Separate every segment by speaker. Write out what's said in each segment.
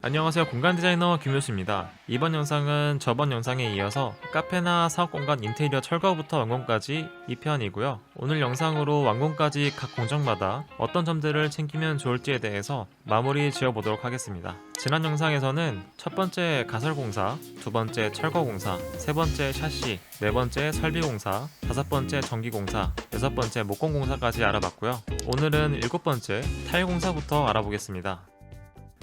Speaker 1: 안녕하세요. 공간 디자이너 김효수입니다. 이번 영상은 저번 영상에 이어서 카페나 사업공간 인테리어 철거부터 완공까지 2편이고요. 오늘 영상으로 완공까지 각 공정마다 어떤 점들을 챙기면 좋을지에 대해서 마무리 지어보도록 하겠습니다. 지난 영상에서는 첫 번째 가설공사, 두 번째 철거공사, 세 번째 샤시, 네 번째 설비공사, 다섯 번째 전기공사, 여섯 번째 목공공사까지 알아봤고요. 오늘은 일곱 번째 타일공사부터 알아보겠습니다.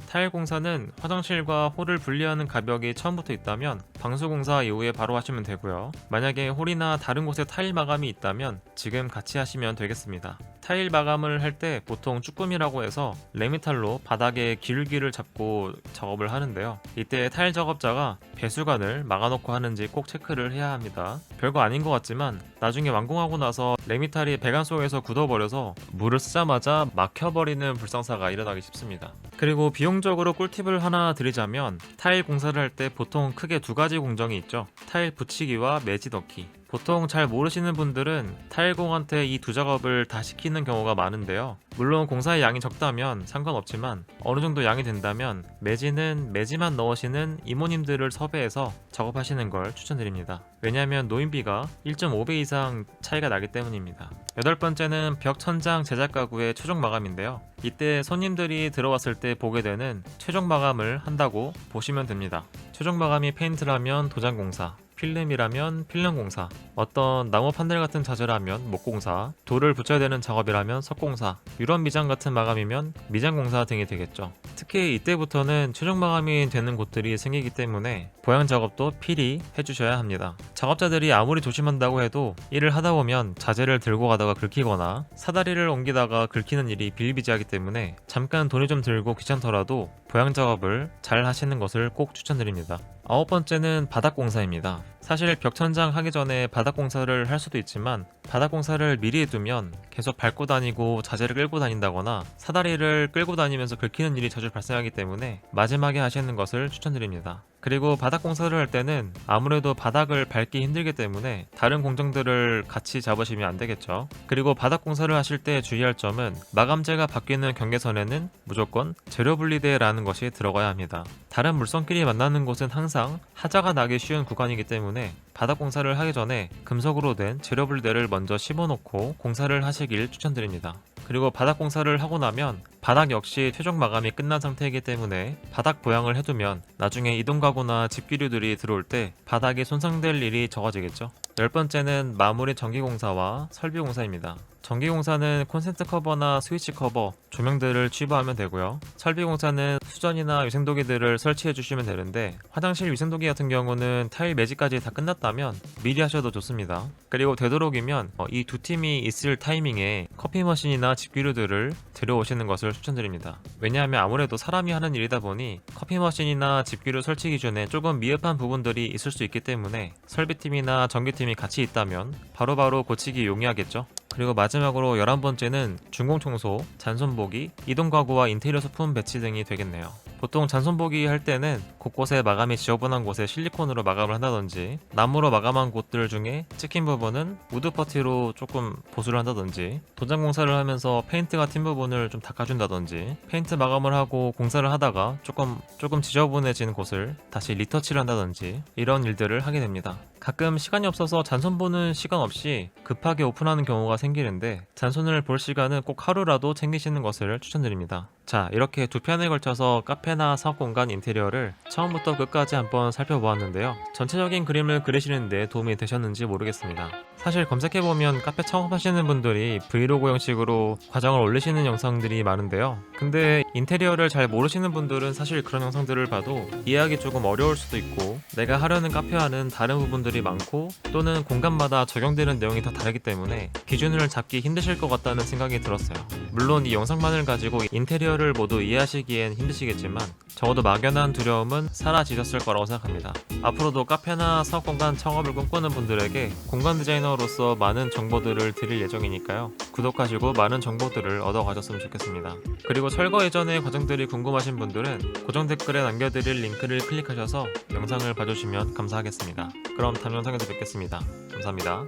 Speaker 1: 타일 공사는 화장실과 홀을 분리하는 가벽이 처음부터 있다면 방수공사 이후에 바로 하시면 되고요. 만약에 홀이나 다른 곳에 타일 마감이 있다면 지금 같이 하시면 되겠습니다. 타일 마감을 할 때 보통 쭈꾸미라고 해서 레미탈로 바닥에 기울기를 잡고 작업을 하는데요. 이때 타일 작업자가 배수관을 막아놓고 하는지 꼭 체크를 해야 합니다. 별거 아닌 것 같지만 나중에 완공하고 나서 레미탈이 배관 속에서 굳어버려서 물을 쓰자마자 막혀버리는 불상사가 일어나기 쉽습니다. 그리고 비용적으로 꿀팁을 하나 드리자면 타일 공사를 할 때 보통 크게 두 가지 공정이 있죠. 타일 붙이기와 매지 넣기. 보통 잘 모르시는 분들은 타일공한테 이 두 작업을 다 시키는 경우가 많은데요. 물론 공사의 양이 적다면 상관없지만 어느 정도 양이 된다면 매지는 매지만 넣으시는 이모님들을 섭외해서 작업하시는 걸 추천드립니다. 왜냐하면 노인비가 1.5배 이상 차이가 나기 때문입니다. 여덟 번째는 벽 천장 제작 가구의 최종 마감인데요. 이때 손님들이 들어왔을 때 보게 되는 최종 마감을 한다고 보시면 됩니다. 최종 마감이 페인트라면 도장공사, 필름이라면 필름공사, 어떤 나무 판넬 같은 자재라면 목공사, 돌을 붙여야 되는 작업이라면 석공사, 유런 미장 같은 마감이면 미장공사 등이 되겠죠. 특히 이때부터는 최종 마감이 되는 곳들이 생기기 때문에 보양 작업도 필히 해주셔야 합니다. 작업자들이 아무리 조심한다고 해도 일을 하다 보면 자재를 들고 가다가 긁히거나 사다리를 옮기다가 긁히는 일이 비일비재하기 때문에 잠깐 돈이 좀 들고 귀찮더라도 보양 작업을 잘 하시는 것을 꼭 추천드립니다. 아홉 번째는 바닥공사입니다. 사실 벽천장 하기 전에 바닥공사를 할 수도 있지만 바닥공사를 미리 해두면 계속 밟고 다니고 자재를 끌고 다닌다거나 사다리를 끌고 다니면서 긁히는 일이 자주 발생하기 때문에 마지막에 하시는 것을 추천드립니다. 그리고 바닥공사를 할 때는 아무래도 바닥을 밟기 힘들기 때문에 다른 공정들을 같이 잡으시면 안 되겠죠. 그리고 바닥공사를 하실 때 주의할 점은 마감재가 바뀌는 경계선에는 무조건 재료 분리대라는 것이 들어가야 합니다. 다른 물선끼리 만나는 곳은 항상 하자가 나기 쉬운 구간이기 때문에 바닥 공사를 하기 전에 금속으로 된 재료 분리대를 먼저 씹어놓고 공사를 하시길 추천드립니다. 그리고 바닥 공사를 하고 나면 바닥 역시 최종 마감이 끝난 상태이기 때문에 바닥 보양을 해두면 나중에 이동 가구나 집기류들이 들어올 때 바닥이 손상될 일이 적어지겠죠. 열 번째는 마무리 전기공사와 설비공사입니다. 전기공사는 콘센트 커버나 스위치 커버, 조명들을 취부하면 되고요. 설비공사는 수전이나 위생도기들을 설치해 주시면 되는데 화장실 위생도기 같은 경우는 타일 매직까지 다 끝났다면 미리 하셔도 좋습니다. 그리고 되도록이면 이 두 팀이 있을 타이밍에 커피 머신이나 집기류들을 들여오시는 것을 추천드립니다. 왜냐하면 아무래도 사람이 하는 일이다 보니 커피 머신이나 집기류 설치 기준에 조금 미흡한 부분들이 있을 수 있기 때문에 설비팀이나 전기팀이 같이 있다면 바로바로 고치기 용이하겠죠. 그리고 마지막으로 11번째는 중공청소, 잔손보기, 이동가구와 인테리어 소품 배치 등이 되겠네요. 보통 잔손보기 할 때는 곳곳에 마감이 지저분한 곳에 실리콘으로 마감을 한다든지 나무로 마감한 곳들 중에 찍힌 부분은 우드 퍼티로 조금 보수를 한다든지 도장 공사를 하면서 페인트가 튄 부분을 좀 닦아준다든지 페인트 마감을 하고 공사를 하다가 조금 지저분해진 곳을 다시 리터치를 한다든지 이런 일들을 하게 됩니다. 가끔 시간이 없어서 잔손 보는 시간 없이 급하게 오픈하는 경우가 생기는데 잔손을 볼 시간은 꼭 하루라도 챙기시는 것을 추천드립니다. 자, 이렇게 두 편에 걸쳐서 카페나 사업공간 인테리어를 처음부터 끝까지 한번 살펴보았는데요. 전체적인 그림을 그리시는데 도움이 되셨는지 모르겠습니다. 사실 검색해보면 카페 창업하시는 분들이 브이로그 형식으로 과정을 올리시는 영상들이 많은데요. 근데 인테리어를 잘 모르시는 분들은 사실 그런 영상들을 봐도 이해하기 조금 어려울 수도 있고 내가 하려는 카페와는 다른 부분들이 많고 또는 공간마다 적용되는 내용이 다 다르기 때문에 기준을 잡기 힘드실 것 같다는 생각이 들었어요. 물론 이 영상만을 가지고 인테리어를 모두 이해하시기엔 힘드시겠지만 적어도 막연한 두려움은 사라지셨을 거라고 생각합니다. 앞으로도 카페나 사업공간 창업을 꿈꾸는 분들에게 공간 디자이너로서 많은 정보들을 드릴 예정이니까요. 구독하시고 많은 정보들을 얻어가셨으면 좋겠습니다. 그리고 철거 이전의 과정들이 궁금하신 분들은 고정 댓글에 남겨드릴 링크를 클릭하셔서 영상을 봐주시면 감사하겠습니다. 그럼 다음 영상에서 뵙겠습니다. 감사합니다.